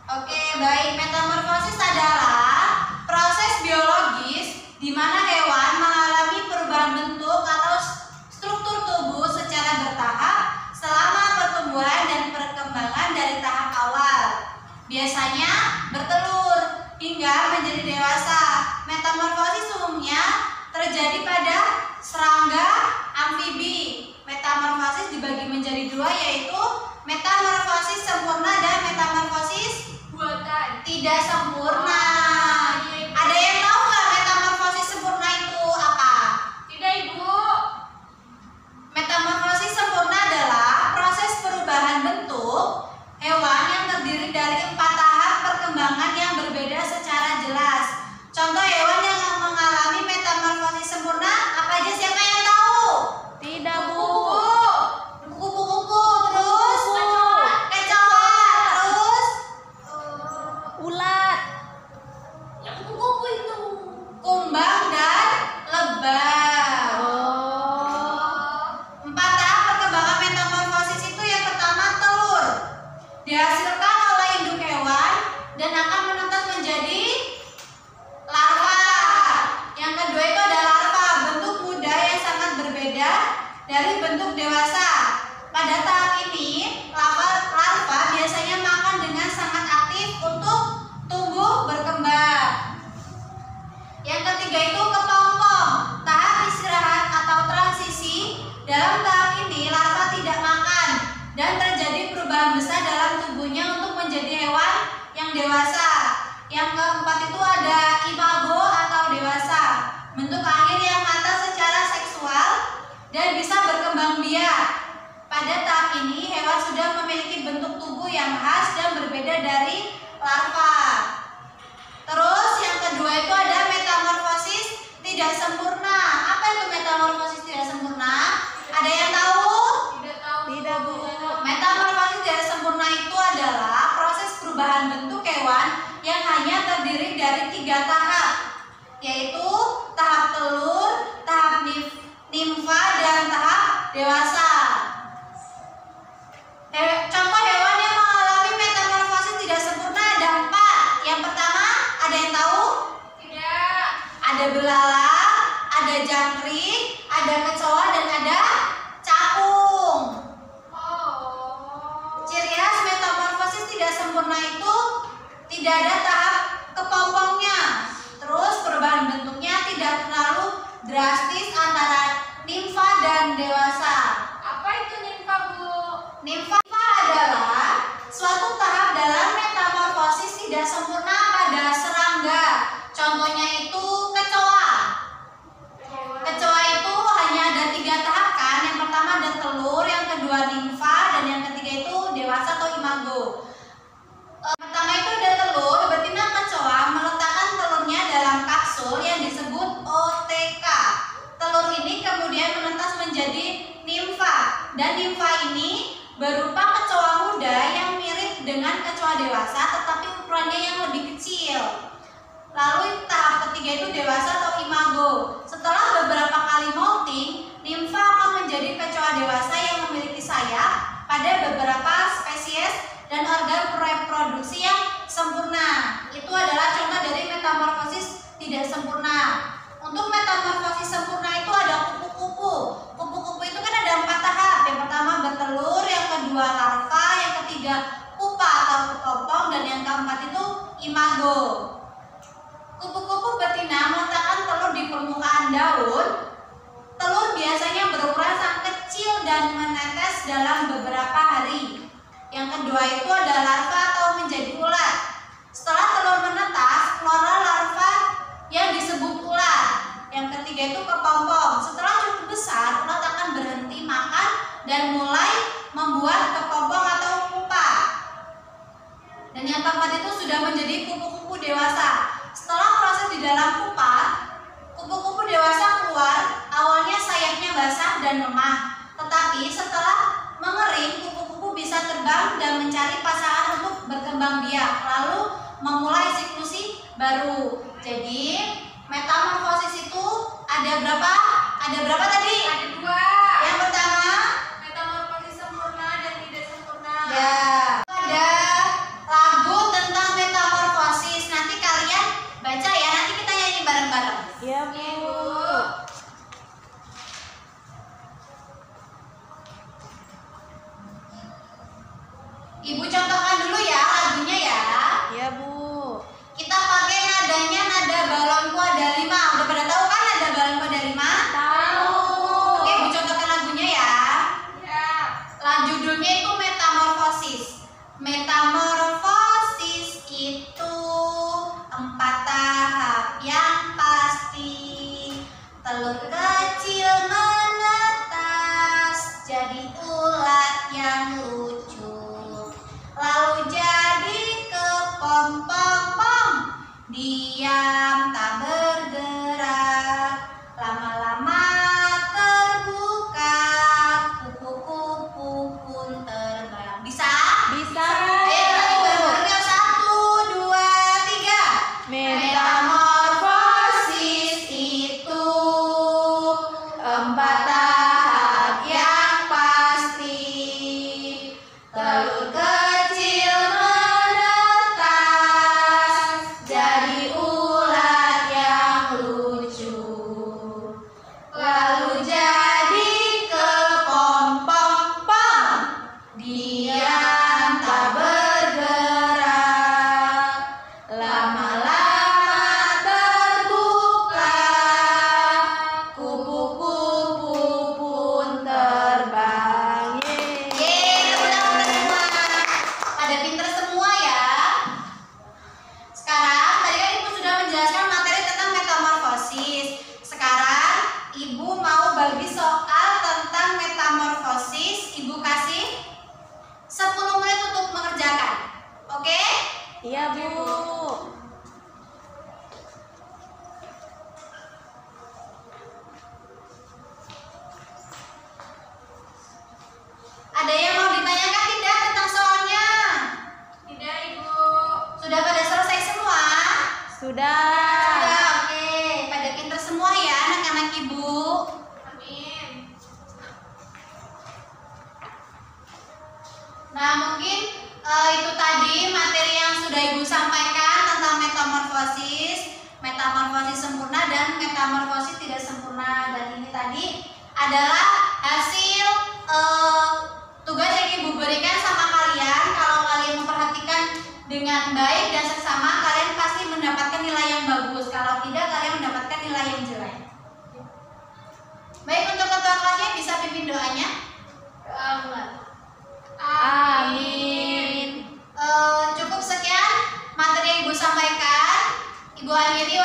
Oke, baik. Metamorfosis adalah proses biologis di mana hewan mengalami perubahan bentuk atau struktur tubuh secara bertahap selama pertumbuhan dan perkembangan dari tahap awal. Biasanya bertelur hingga menjadi dewasa. Metamorfosis umumnya terjadi pada serangga amfibi. Metamorfosis dibagi menjadi dua, yaitu metamorfosis sempurna dan metamorfosis buatan. tidak sempurna. Ada yang tahu nggak metamorfosis sempurna itu apa? Tidak, Ibu. Metamorfosis sempurna adalah proses perubahan bentuk hewan yang terdiri dari 4 tahap perkembangan yang berbeda secara jelas. Contoh hewan yang mengalami metamorfosis sempurna apa aja? Siapa yang tahu? Tidak, Bu. Kupu-kupu, terus kecoa, terus Ulat. Yang kupu-kupu itu. kumbang dan lebah. Oh. 4 tahap perkembangan metamorfosis itu yang pertama telur. Dihasilkan oleh induk hewan dan akan menetas menjadi larva. Yang kedua itu ada larva, bentuk muda yang sangat berbeda dari bentuk dewasa. Pada tahap ini, larva biasanya makan dengan sangat aktif untuk tumbuh berkembang. Yang ketiga itu kepompong, tahap istirahat atau transisi. Dalam tahap ini larva tidak makan dan terjadi perubahan besar dalam tubuhnya untuk menjadi hewan yang dewasa. Yang keempat itu ada imago atau dewasa, bentuk akhir yang matang secara seksual dan bisa berkembang biak. Pada tahap ini hewan sudah memiliki bentuk tubuh yang khas dan berbeda dari larva. Terus yang kedua itu ada metamorfosis tidak sempurna. Apa itu metamorfosis tidak sempurna? Ada yang tahu? Tidak tahu. Tidak, Bu. Metamorfosis tidak sempurna itu adalah proses perubahan bentuk hewan yang hanya terdiri dari 3 tahap, yaitu tahap telur, tahap nimfa, dan tahap dewasa. Contoh hewan yang mengalami metamorfosis tidak sempurna ada 4. Yang pertama, ada yang tahu? Tidak. Ada belalang, ada jangkrik, ada kecoa, dan ada capung. Oh. Ciri khas metamorfosis tidak sempurna itu tidak ada tahap kepompongnya. Terus perubahan bentuknya tidak terlalu drastis antara nimfa dan dewasa. Apa itu nimfa, Bu? Nimfa adalah suatu tahap dalam metamorfosis tidak sempurna pada serangga. Contohnya itu kecoa. Kecoa itu hanya ada 3 tahap kan. Yang pertama ada telur, yang kedua nimfa, dan yang ketiga itu dewasa atau imago. Pertama itu ada telur. Betina kecoa meletakkan telurnya dalam kapsul yang disebut OTK. Telur ini kemudian menetas menjadi nimfa, dan nimfa ini berupa kecoa muda yang mirip dengan kecoa dewasa tetapi ukurannya yang lebih kecil. Lalu tahap ketiga itu dewasa atau imago. Setelah beberapa kali molting, nimfa akan menjadi kecoa dewasa yang memiliki sayap pada beberapa spesies dan organ reproduksi yang sempurna. Itu adalah contoh dari metamorfosis tidak sempurna. Untuk metamorfosis sempurna itu ada kupu-kupu. Kupu-kupu itu kan ada 4 tahap. Yang pertama bertelur, yang kedua larva, yang ketiga pupa atau kepompong, dan yang keempat itu imago. Kupu-kupu betina meletakkan telur di permukaan daun. Telur biasanya berukuran sangat kecil dan menetes dalam beberapa hari. Yang kedua itu ada larva atau menjadi ulat. Setelah telur menetas, keluarlah larva yang disebut ulat. Yang ketiga itu kepompong. Setelah cukup besar, ulat akan berhenti makan dan mulai membuat kepompong atau pupa. Dan yang keempat itu sudah menjadi kupu-kupu dewasa. Setelah proses di dalam pupa, kupu-kupu dewasa keluar. Awalnya sayapnya basah dan lemah, tetapi setelah mengering, kupu-kupu bisa terbang dan mencari pasangan untuk berkembang biak, lalu memulai siklus baru. Jadi metamorfosis itu ada berapa? Ada berapa tadi? Ada 2. Yang pertama Metamorfosis sempurna dan tidak sempurna. ya ada lagu tentang Ibu contohkan dulu ya lagunya ya. Iya, Bu. Kita pakai nadanya nada balonku ada 5. Udah pada tahu kan nada balonku ada 5? Tahu. Oke, Ibu contohkan lagunya ya. Ya. Judulnya itu metamorfosis. Metamorfosis itu 4 tahap yang pasti. Telur kecil menetas jadi ulat yang lucu. Lalu jadi kepompong-pom, diam tak bergerak. Lama-lama terbuka, kupu-kupu pun terbang. Bisa? Bisa, Ayo lagi Bu. bareng-bareng yuk. 1, 2, 3. Metamorfosis itu 4 tahap yang pasti. Telur kecil menetas jadi ulat yang lucu. Lalu jadi kepompong-pom, diam tak bergerak. Lama-lama terbuka, kupu-kupu pun terbang. Yeay, teman-teman semua. Pada pinter semua ya. Sekarang tadi kan Ibu sudah menjelaskan materi tentang metamorfosis. Sekarang Ibu mau bagi soal tentang metamorfosis. Ibu kasih 10 menit untuk mengerjakan. Oke? Iya, Bu. Ada yang mau ditanyakan tidak tentang soalnya? Tidak, Ibu. Sudah pada selesai semua? Sudah. Sudah, oke. Pada pinter semua ya anak-anak Ibu. Amin. Nah, mungkin itu tadi materi yang sudah Ibu sampaikan tentang metamorfosis, metamorfosis sempurna dan metamorfosis tidak sempurna. Dan ini tadi adalah hasil tugas yang Ibu berikan sama kalian. Kalau kalian memperhatikan dengan baik dan seksama, kalian pasti mendapatkan nilai yang bagus. Kalau tidak, kalian mendapatkan nilai yang jelek. Baik, untuk ketua kelasnya bisa pimpin doanya. Doa mulai. Amin. Cukup sekian materi yang Ibu sampaikan. Ibu akhiri